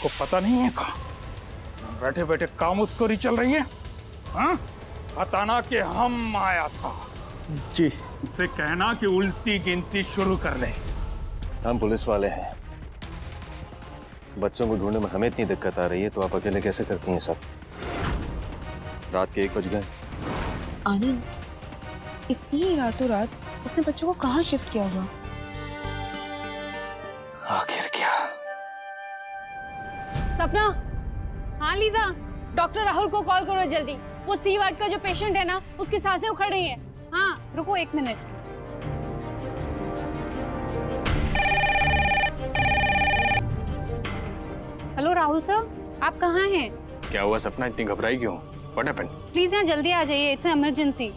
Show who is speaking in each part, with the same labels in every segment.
Speaker 1: को पता नहीं है का बैठे बैठे कामुतकोरी चल रही है। हाँ, बताना कि हम आया था।
Speaker 2: जी।
Speaker 1: इससे कहना कि उल्टी गिनती शुरू कर ले।
Speaker 3: हम पुलिस वाले हैं, बच्चों को ढूंढने में हमें इतनी दिक्कत आ रही है तो आप अकेले कैसे करती हैं सब? रात के 1 बज गए।
Speaker 4: आनंद, इतनी रातों रात उसने बच्चों को कहाँ शिफ्ट किया होगा?
Speaker 3: आखिर क्या?
Speaker 5: सपना, हाँ लीजा, डॉक्टर राहुल को कॉल करो जल्दी। वो सी वार्ड का जो पेशेंट है ना, उसकी सांसें उखड़ रही हैं। हाँ, रुको 1 मिनट। हेलो राहुल सर, आप कहाँ हैं?
Speaker 3: क्या हुआ सपना, इतनी घबराई क्यों? What happened?
Speaker 5: प्लीज यहाँ जल्दी आ जाइए, इट्स इमरजेंसी।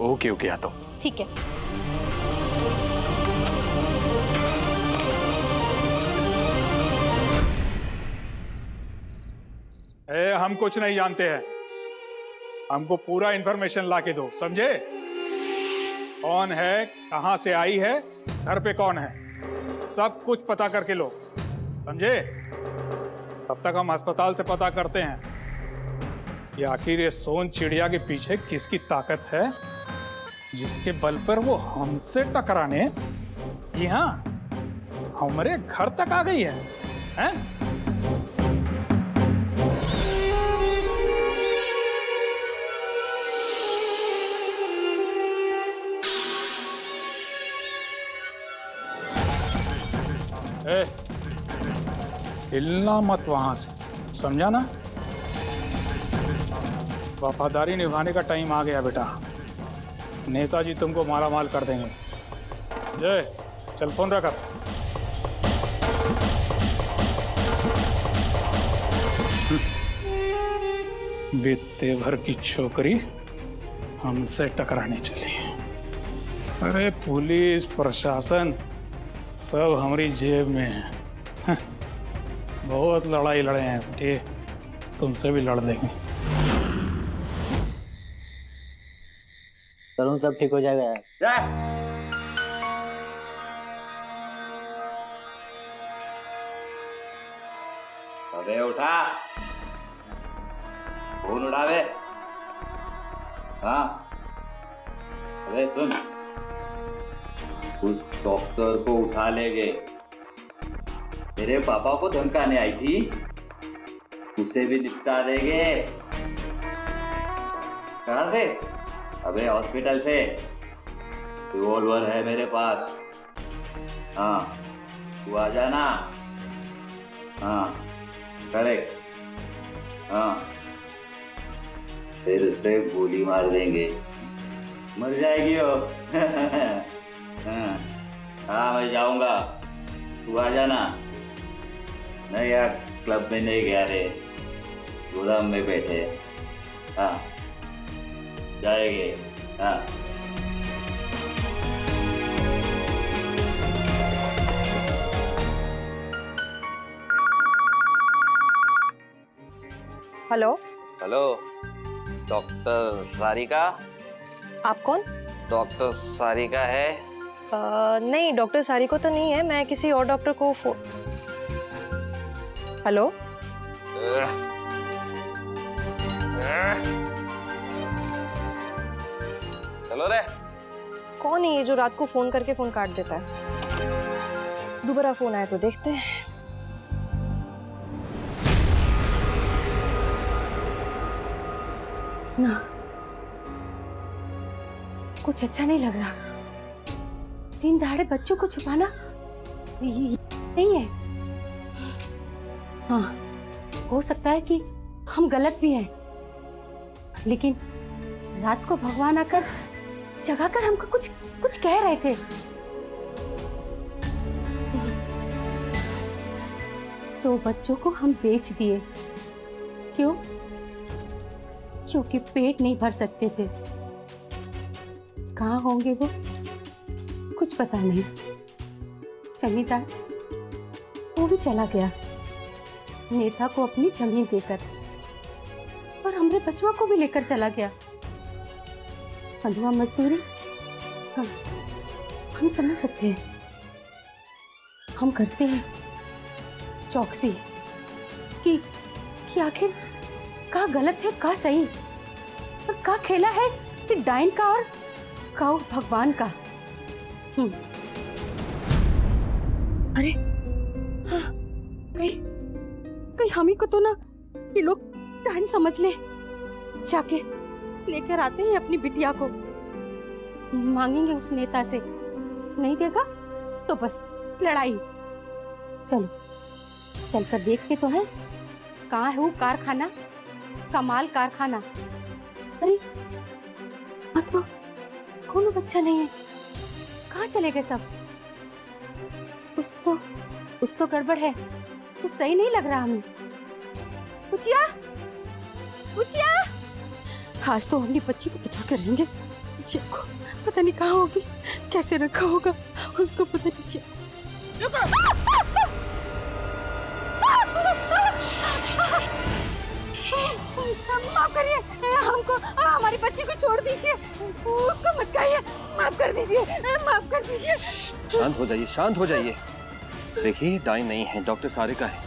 Speaker 3: ओके ओके, आता हूँ।
Speaker 5: ठीक है।
Speaker 1: हम कुछ नहीं जानते हैं, हमको पूरा इंफॉर्मेशन ला के दो, समझे? कौन है, कहां से आई है, घर पे कौन है, सब कुछ पता करके लो, समझे? तब तक हम अस्पताल से पता करते हैं कि आखिर ये सोन चिड़िया के पीछे किसकी ताकत है, जिसके बल पर वो हमसे टकराने, जी हाँ, हमारे घर तक आ गई है, हैं? हिलना मत वहां से, समझा ना? वफादारी निभाने का टाइम आ गया बेटा, नेताजी तुमको माला माल कर देंगे। जय, चल फोन रख। बीते भर की छोकरी हमसे टकराने चली। अरे पुलिस प्रशासन सब हमारी जेब में है। बहुत लड़ाई लड़े हैं बेटे, तुमसे भी लड़ देंगे।
Speaker 2: तरुण, सब ठीक हो जाएगा।
Speaker 6: अबे उठा, फोन उठावे। हाँ, अरे सुन, उस डॉक्टर को उठा ले गए, मेरे पापा को धमकाने आई थी, उसे भी निपटा देंगे। कहाँ से? अबे हॉस्पिटल से। रिवॉल्वर है मेरे पास। हाँ, तू आ जाना। हाँ करेक्ट। हाँ, फिर उसे गोली मार देंगे, मर जाएगी वो। हाँ मैं जाऊंगा, तू आ जाना। नहीं आज क्लब में नहीं गया रे, गोदाम में बैठे। हाँ जाएंगे। हाँ
Speaker 4: हेलो।
Speaker 7: Hello, doctor Sarika?
Speaker 4: आप कौन?
Speaker 7: डॉक्टर सारिका है?
Speaker 4: नहीं, डॉक्टर सारिका तो नहीं है, मैं किसी और डॉक्टर को हेलो।
Speaker 7: हेलो रे,
Speaker 4: कौन है ये जो रात को फोन करके फोन काट देता है? दोबारा फोन आया तो देखते हैं।
Speaker 5: ना, कुछ अच्छा नहीं लग रहा। दिन दहाड़े बच्चों को छुपाना ये नहीं है। हाँ, हो सकता है कि हम गलत भी हैं, लेकिन रात को भगवान आकर जगाकर हमको कुछ कुछ कह रहे थे। तो बच्चों को हम बेच दिए। क्यों? क्योंकि पेट नहीं भर सकते थे। कहाँ होंगे वो, कुछ पता नहीं। जमींदार वो भी चला गया नेता को अपनी जमीन देकर, और हमरे बचुआ को भी लेकर चला गया। बंधुआ मजदूरी हम समझ सकते हैं, हम करते हैं चौकसी, कि आखिर का गलत है का सही, और का खेला है कि डाइन का और का भगवान का। अरे हाँ, कहीं हम ही को तो ना ये लोग डाइन समझ ले। जाके लेकर आते हैं अपनी बिटिया को, मांगेंगे उस नेता से, नहीं देगा तो बस लड़ाई। चलो चलकर देखते तो हैं कहाँ है वो कारखाना, कमाल कारखाना। अरे तो कोनो बच्चा नहीं है, कहाँ चले गए सब? कुछ तो गड़बड़ है, कुछ सही नहीं लग रहा हमें। पुचिया, पुचिया, आज तो अपनी बच्ची को बचा कर रहेंगे। पुचिया को पता नहीं कहाँ होगी, कैसे रखा होगा उसको पता नहीं। माफ करिए, हमको हमारी बच्ची को छोड़ दीजिए, उसको मत खाइए, माफ कर दीजिए, माफ कर दीजिए।
Speaker 3: शांत हो जाइए, शांत हो जाइए। देखिए डाइन नहीं है, डॉक्टर सारिका है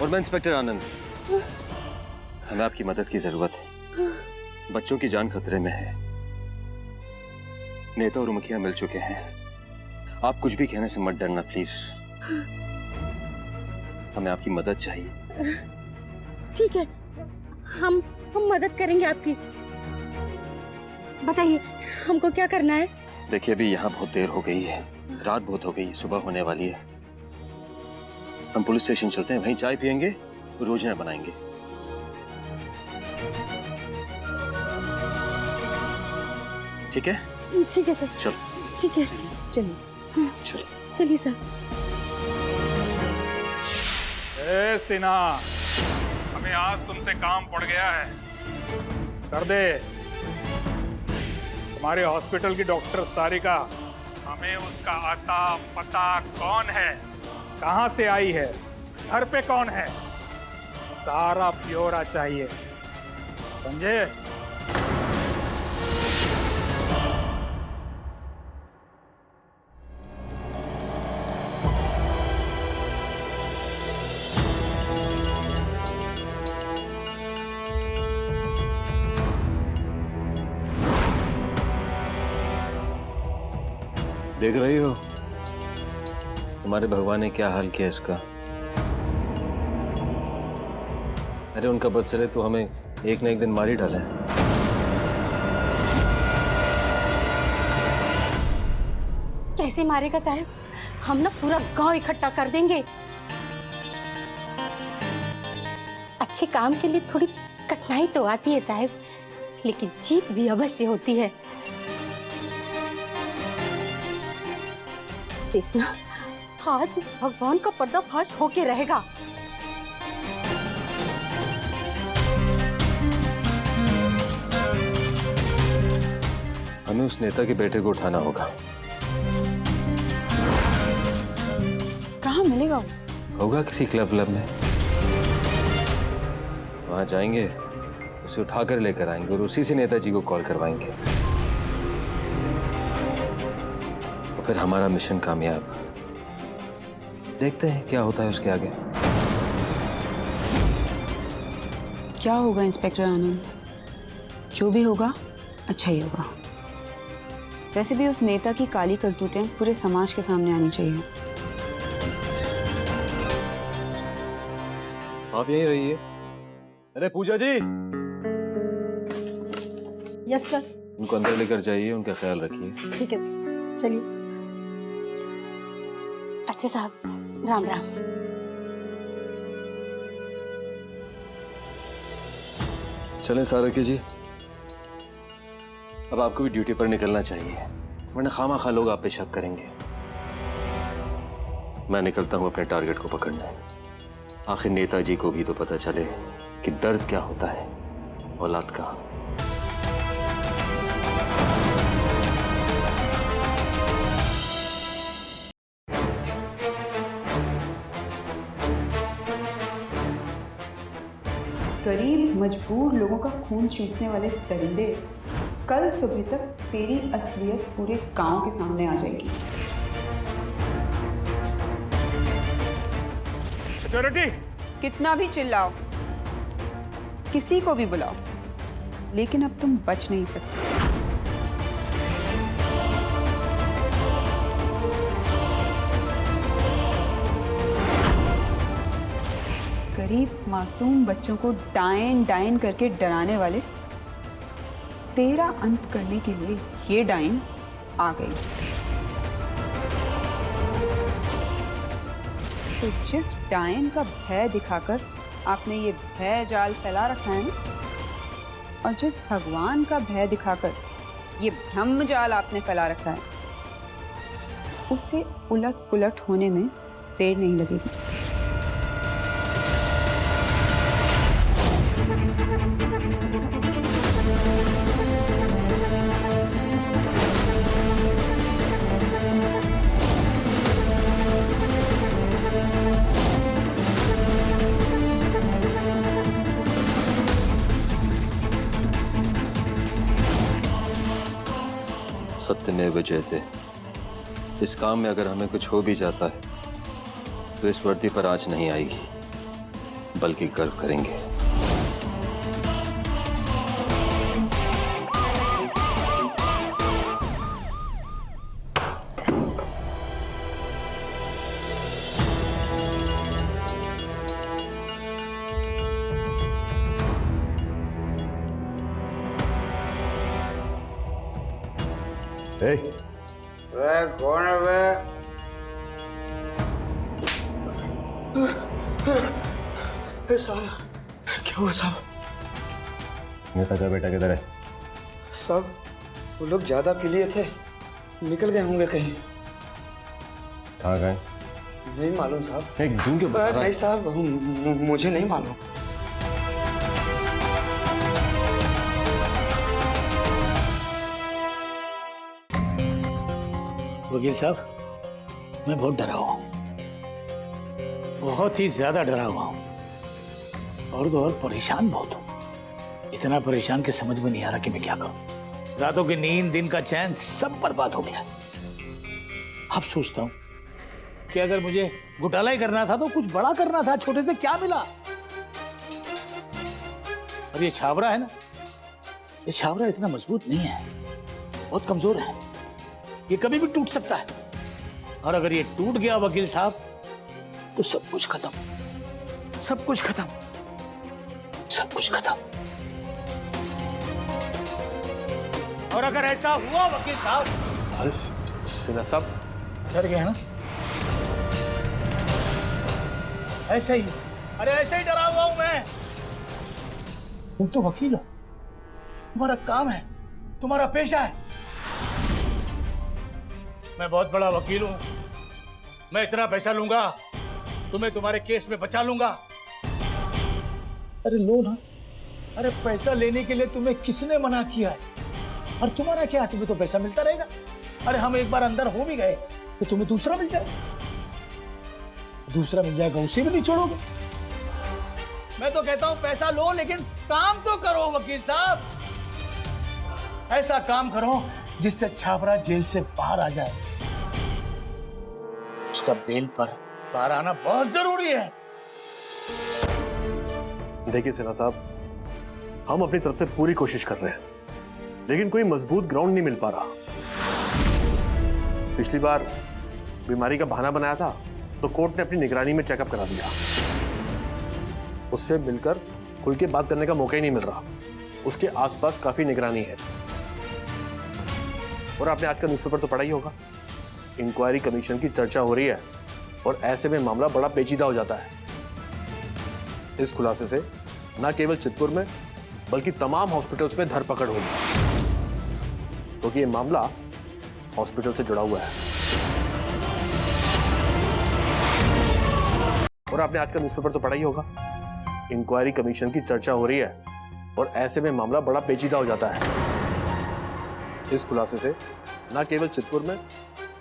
Speaker 3: और मैं इंस्पेक्टर आनंद। हमें आपकी मदद की जरूरत है, बच्चों की जान खतरे में है। नेता और मुखिया मिल चुके हैं, आप कुछ भी कहने से मत डरना प्लीज। हमें आपकी मदद चाहिए।
Speaker 5: ठीक है, हम मदद करेंगे आपकी। बताइए हमको क्या करना है?
Speaker 3: देखिए अभी यहाँ बहुत देर हो गई है, रात बहुत हो गई, सुबह होने वाली है। हम पुलिस स्टेशन चलते हैं, वहीं चाय पियेंगे और योजना बनाएंगे। ठीक है?
Speaker 5: ठीक है सर।
Speaker 3: चलो
Speaker 5: ठीक है,
Speaker 2: चलिए
Speaker 3: चलो।
Speaker 5: चलिए सर।
Speaker 1: ए सिन्हा, हमें आज तुमसे काम पड़ गया है, कर दे। हमारे हॉस्पिटल की डॉक्टर सारिका, हमें उसका आता पता कौन है, कहां से आई है, घर पे कौन है, सारा ब्यौरा चाहिए, समझे?
Speaker 3: देख रही हो तुम्हारे भगवान ने क्या हाल किया इसका। अरे उनका बस चले तो हमें एक न एक दिन मार ही डाला है।
Speaker 5: कैसे मारेगा साहब? हम ना पूरा गांव इकट्ठा कर देंगे। अच्छे काम के लिए थोड़ी कठिनाई तो आती है साहब, लेकिन जीत भी अवश्य होती है। देखना, आज इस भगवान का पर्दाफाश होके रहेगा।
Speaker 3: हमें उस नेता के बेटे को उठाना होगा।
Speaker 2: कहाँ मिलेगा वो?
Speaker 3: होगा किसी क्लब में, वहां जाएंगे, उसे उठाकर लेकर आएंगे और उसी से नेताजी को कॉल करवाएंगे। और फिर हमारा मिशन कामयाब। देखते हैं क्या होता है उसके आगे।
Speaker 2: क्या होगा इंस्पेक्टर आनंद? जो भी होगा अच्छा ही होगा। वैसे भी उस नेता की काली करतूतें पूरे समाज के सामने आनी चाहिए।
Speaker 3: आप यहीं रहिए। अरे पूजा जी,
Speaker 5: यस सर।
Speaker 3: उनको अंदर लेकर जाइए, उनका ख्याल रखिए।
Speaker 5: ठीक है सर, चलिए। अच्छे साहब, राम राम।
Speaker 3: चलें सारिका जी, अब आपको भी ड्यूटी पर निकलना चाहिए, वरना खामा खा लोग आप पे शक करेंगे। मैं निकलता हूं अपने टारगेट को पकड़ने। आखिर नेताजी को भी तो पता चले कि दर्द क्या होता है, औलाद का।
Speaker 2: गरीब मजबूर लोगों का खून चूसने वाले दरिंदे, कल सुबह तक तेरी असलियत पूरे गांव के सामने आ जाएगी।
Speaker 1: सिक्योरिटी,
Speaker 2: कितना भी चिल्लाओ, किसी को भी बुलाओ, लेकिन अब तुम बच नहीं सकते। गरीब मासूम बच्चों को डायन डायन करके डराने वाले तेरा अंत करने के लिए ये डायन आ गई। तो जिस डायन का भय दिखाकर आपने ये भय जाल फैला रखा है ना, और जिस भगवान का भय दिखाकर ये ब्रह्म जाल आपने फैला रखा है, उसे उलट पुलट होने में देर नहीं लगेगी।
Speaker 3: सत्यमेव जयते। इस काम में अगर हमें कुछ हो भी जाता है तो इस वर्दी पर आंच नहीं आएगी, बल्कि गर्व करेंगे।
Speaker 8: वे कौन है वे? साहब क्या हुआ साहब?
Speaker 3: नेता का बेटा किधर है?
Speaker 8: साहब वो लोग ज्यादा पी लिए थे, निकल गए होंगे कहीं।
Speaker 3: कहाँ गए?
Speaker 8: नहीं मालूम साहब।
Speaker 3: एक ढूंढ के बता रहा है।
Speaker 8: नहीं साहब मुझे नहीं मालूम।
Speaker 9: वकील साहब, मैं बहुत डरा हुआ हूँ, बहुत ही ज्यादा डरा हुआ हूँ, और तो और परेशान बहुत हूँ। इतना परेशान कि समझ में नहीं आ रहा कि मैं क्या करूँ। रातों की नींद, दिन का चैन सब बर्बाद हो गया। अब सोचता हूँ कि अगर मुझे घोटाला ही करना था तो कुछ बड़ा करना था, छोटे से क्या मिला। और ये छावरा है ना, ये छावरा इतना मजबूत नहीं है, बहुत कमजोर है, ये कभी भी टूट सकता है। और अगर ये टूट गया वकील साहब तो सब कुछ खत्म, सब कुछ खत्म, सब कुछ खत्म। और अगर ऐसा हुआ वकील साहब,
Speaker 3: अरे सिन्हा साहब
Speaker 9: डर गए ना? ऐसे ही, अरे ऐसे ही डरा हुआ हूं मैं। तुम तो वकील हो, तुम्हारा काम है, तुम्हारा पेशा है। मैं बहुत बड़ा वकील हूं, मैं इतना पैसा लूंगा, तुम्हें तुम्हारे केस में बचा लूंगा। अरे लो ना, अरे पैसा लेने के लिए तुम्हें किसने मना किया है? और तुम्हारा क्या, तुम्हें तो पैसा मिलता रहेगा। अरे हम एक बार अंदर हो भी गए तो तुम्हें दूसरा मिल जाएगा, दूसरा मिल जाएगा, उसे भी नहीं छोड़ोगे। मैं तो कहता हूं पैसा लो, लेकिन काम तो करो वकील साहब। ऐसा काम करो जिससे छाबरा जेल से बाहर आ जाए। उसका बेल पर बाहर आना बहुत जरूरी है।
Speaker 10: देखिए सिन्हा साहब, हम अपनी तरफ से पूरी कोशिश कर रहे हैं, लेकिन कोई मजबूत ग्राउंड नहीं मिल पा रहा। पिछली बार बीमारी का बहाना बनाया था तो कोर्ट ने अपनी निगरानी में चेकअप करा दिया, उससे मिलकर खुल के बात करने का मौका ही नहीं मिल रहा। उसके आसपास काफी निगरानी है। और आपने आज का न्यूज़पेपर तो पढ़ा ही होगा, इंक्वायरी कमीशन की चर्चा हो रही है, और ऐसे में मामला बड़ा पेचीदा हो जाता है। इस खुलासे से न केवल चितपुर में बल्कि तमाम हॉस्पिटल्स में धरपकड़ होगी, क्योंकि ये मामला हॉस्पिटल से जुड़ा हुआ है। और आपने आज का न्यूज़पेपर तो पढ़ा ही होगा, इंक्वायरी कमीशन की चर्चा हो रही है, और ऐसे में मामला बड़ा पेचीदा हो जाता है। इस खुलासे से न केवल चितपुर में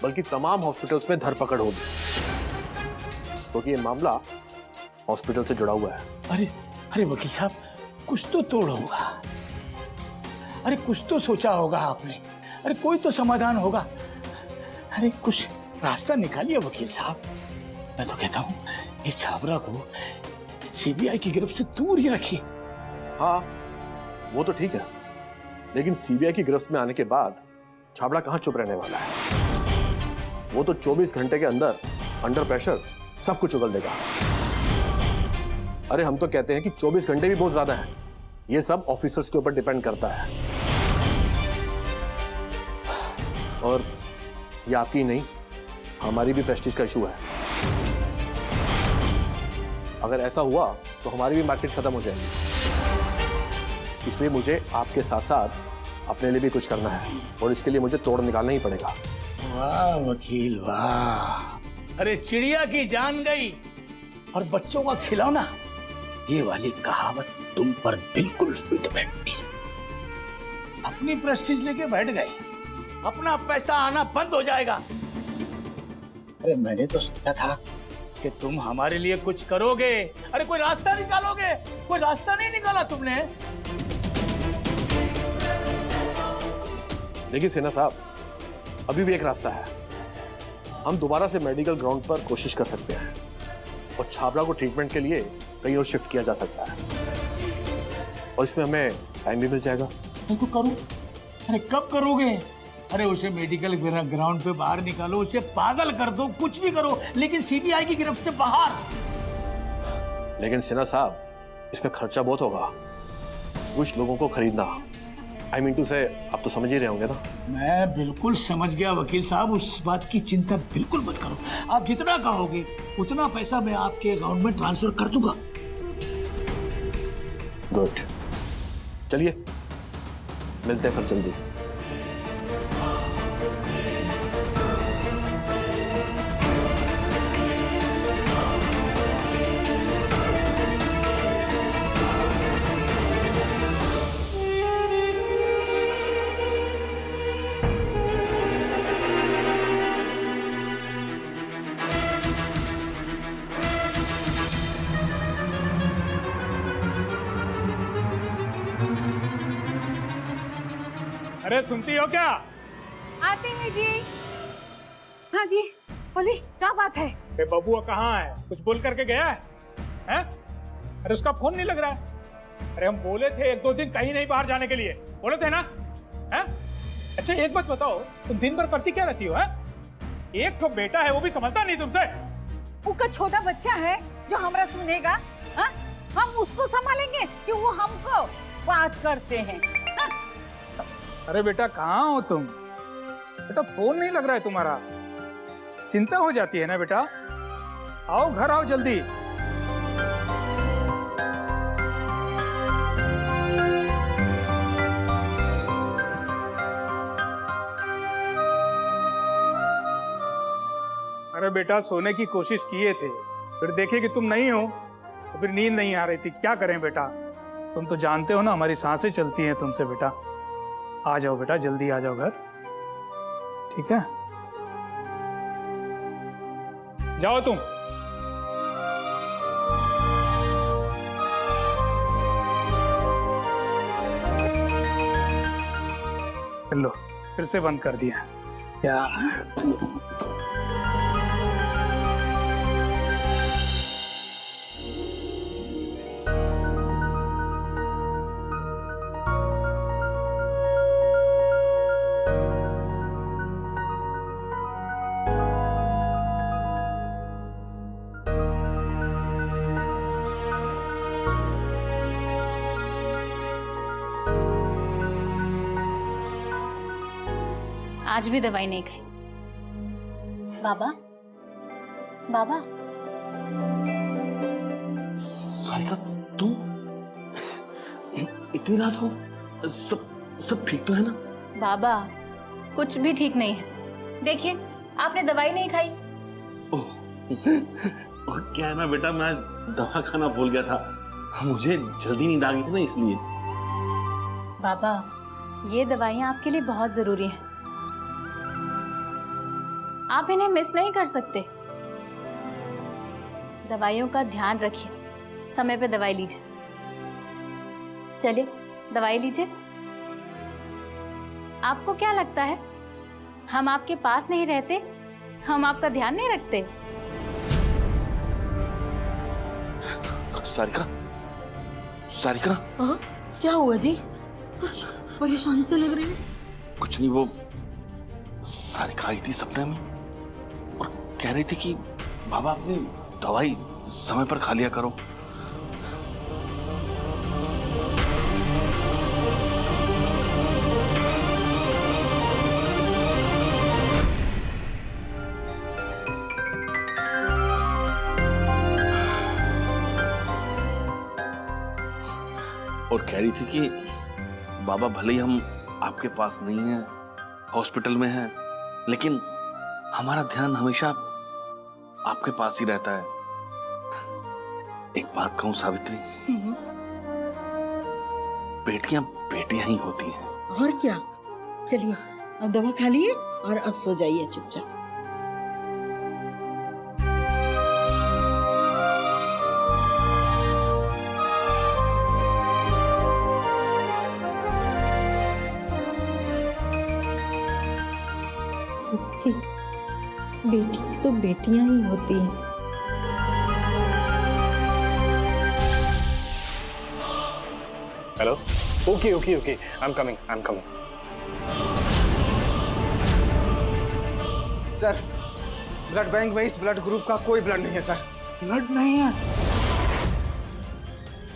Speaker 10: बल्कि तमाम हॉस्पिटल्स में धरपकड़ होगी, क्योंकि ये मामला हॉस्पिटल से जुड़ा हुआ है।
Speaker 9: अरे अरे वकील साहब, कुछ तो तोड़ होगा, अरे कुछ तो सोचा होगा आपने, अरे कोई तो समाधान होगा। अरे कुछ रास्ता निकालिए वकील साहब। मैं तो कहता हूं इस छाबरा को सीबीआई की गिरफ्त से दूर ही रखिए।
Speaker 10: हाँ वो तो ठीक है, लेकिन सीबीआई की गिरफ्त में आने के बाद छाबड़ा कहां चुप रहने वाला है। वो तो 24 घंटे के अंदर अंडर प्रेशर सब कुछ उगल देगा। अरे हम तो कहते हैं कि 24 घंटे भी बहुत ज्यादा है, ये सब ऑफिसर्स के ऊपर डिपेंड करता है। और ये आपकी नहीं, हमारी भी प्रेस्टीज का इशू है। अगर ऐसा हुआ तो हमारी भी मार्केट खत्म हो जाएगी। इसलिए मुझे आपके साथ साथ अपने लिए भी कुछ करना है, और इसके लिए मुझे तोड़ निकालना ही पड़ेगा।
Speaker 9: वाह वकील वाह, अरे चिड़िया की जान गई और बच्चों का खिलौना, ये वाली कहावत तुम पर बिल्कुल फिट बैठती है। अपनी प्रेस्टीज लेके बैठ गए, अपना पैसा आना बंद हो जाएगा। अरे मैंने तो सोचा था कि तुम हमारे लिए कुछ करोगे, अरे कोई रास्ता निकालोगे, कोई रास्ता नहीं निकाला तुमने।
Speaker 10: देखिए सिन्हा साहब, अभी भी एक रास्ता है। हम दोबारा से मेडिकल ग्राउंड पर कोशिश कर सकते हैं, और छाबड़ा को ट्रीटमेंट के लिए कहीं और शिफ्ट किया जा सकता है, और इसमें हमें टाइम भी मिल जाएगा।
Speaker 9: मैं तो करूं, अरे कब करोगे? अरे उसे मेडिकल ग्राउंड पे बाहर निकालो, उसे पागल कर दो, कुछ भी करो, लेकिन सीबीआई की गिरफ्त से बाहर।
Speaker 10: लेकिन सिन्हा साहब, इसमें खर्चा बहुत होगा, कुछ लोगों को खरीदना। आई मीन टू से, आप तो समझ ही रहे होंगे ना।
Speaker 9: मैं बिल्कुल समझ गया वकील साहब, उस बात की चिंता बिल्कुल मत करो। आप जितना कहोगे उतना पैसा मैं आपके अकाउंट में ट्रांसफर कर दूंगा।
Speaker 10: गुड, चलिए मिलते हैं फिर जल्दी।
Speaker 1: अरे सुनती हो क्या?
Speaker 2: आते हैं जी। हाँ जी बोली, क्या बात है?
Speaker 1: ये बबुआ कहाँ है? कुछ बोल करके गया है? हैं? अरे उसका फोन नहीं लग रहा है। अरे हम बोले थे 1-2 दिन कहीं नहीं बाहर जाने के लिए, बोले थे ना? हैं? अच्छा एक बात बताओ, तुम दिन भर करती क्या रहती हो? है? एक तो बेटा है, वो भी समझता नहीं तुमसे।
Speaker 2: उसका छोटा बच्चा है जो हमारा सुनेगा? हा? हम उसको संभालेंगे कि वो हमको बात करते हैं? हा?
Speaker 1: अरे बेटा कहाँ हो तुम? बेटा फोन नहीं लग रहा है तुम्हारा, चिंता हो जाती है ना बेटा। आओ घर आओ जल्दी। अरे बेटा सोने की कोशिश किए थे, फिर देखे कि तुम नहीं हो, तो फिर नींद नहीं आ रही थी। क्या करें बेटा, तुम तो जानते हो ना हमारी सांसें चलती हैं तुमसे। बेटा आ जाओ बेटा, जल्दी आ जाओ घर, ठीक है? जाओ तुम। लो फिर से बंद कर दिया क्या?
Speaker 5: आज भी दवाई नहीं खाई। बाबा, बाबा।
Speaker 9: सारिका तुम इतनी रात हो, सब ठीक तो है ना?
Speaker 5: बाबा कुछ भी ठीक नहीं है। देखिए आपने दवाई नहीं खाई।
Speaker 11: और क्या है ना बेटा, मैं दवा खाना भूल गया था, मुझे जल्दी नींद आ गई थी ना इसलिए।
Speaker 5: बाबा ये दवाइयाँ आपके लिए बहुत जरूरी हैं, आप इन्हें मिस नहीं कर सकते। दवाइयों का ध्यान रखिए, समय पे दवाई लीजिए। चलिए दवाई लीजिए। आपको क्या लगता है हम आपके पास नहीं रहते, हम आपका ध्यान नहीं रखते?
Speaker 11: सारिका, सारिका,
Speaker 12: हाँ, क्या हुआ जी? कुछ परेशान से लग रही है।
Speaker 11: कुछ नहीं, वो सारिका आई थी सपने में और कह रही थी कि बाबा अपनी दवाई समय पर खा लिया करो। और कह रही थी कि बाबा भले ही हम आपके पास नहीं हैं, हॉस्पिटल में हैं, लेकिन हमारा ध्यान हमेशा आपके पास ही रहता है। एक बात कहूं सावित्री, बेटियां बेटियां ही होती हैं।
Speaker 12: और क्या, चलिए अब दवा खा लिए और अब सो जाइए चुपचाप।
Speaker 5: सच्ची बेटी तो बेटियां ही होती हैं।
Speaker 11: Hello,
Speaker 13: okay okay okay, I am coming. Sir, blood bank में इस ब्लड ग्रुप का कोई ब्लड नहीं है सर।
Speaker 9: ब्लड नहीं है?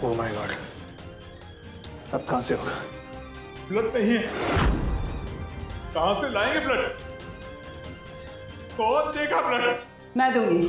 Speaker 13: ओह माय गॉड, अब कहां से होगा?
Speaker 1: ब्लड नहीं है? कहां से लाएंगे ब्लड? कौन देगा ब्लड?
Speaker 2: मैं दूंगी।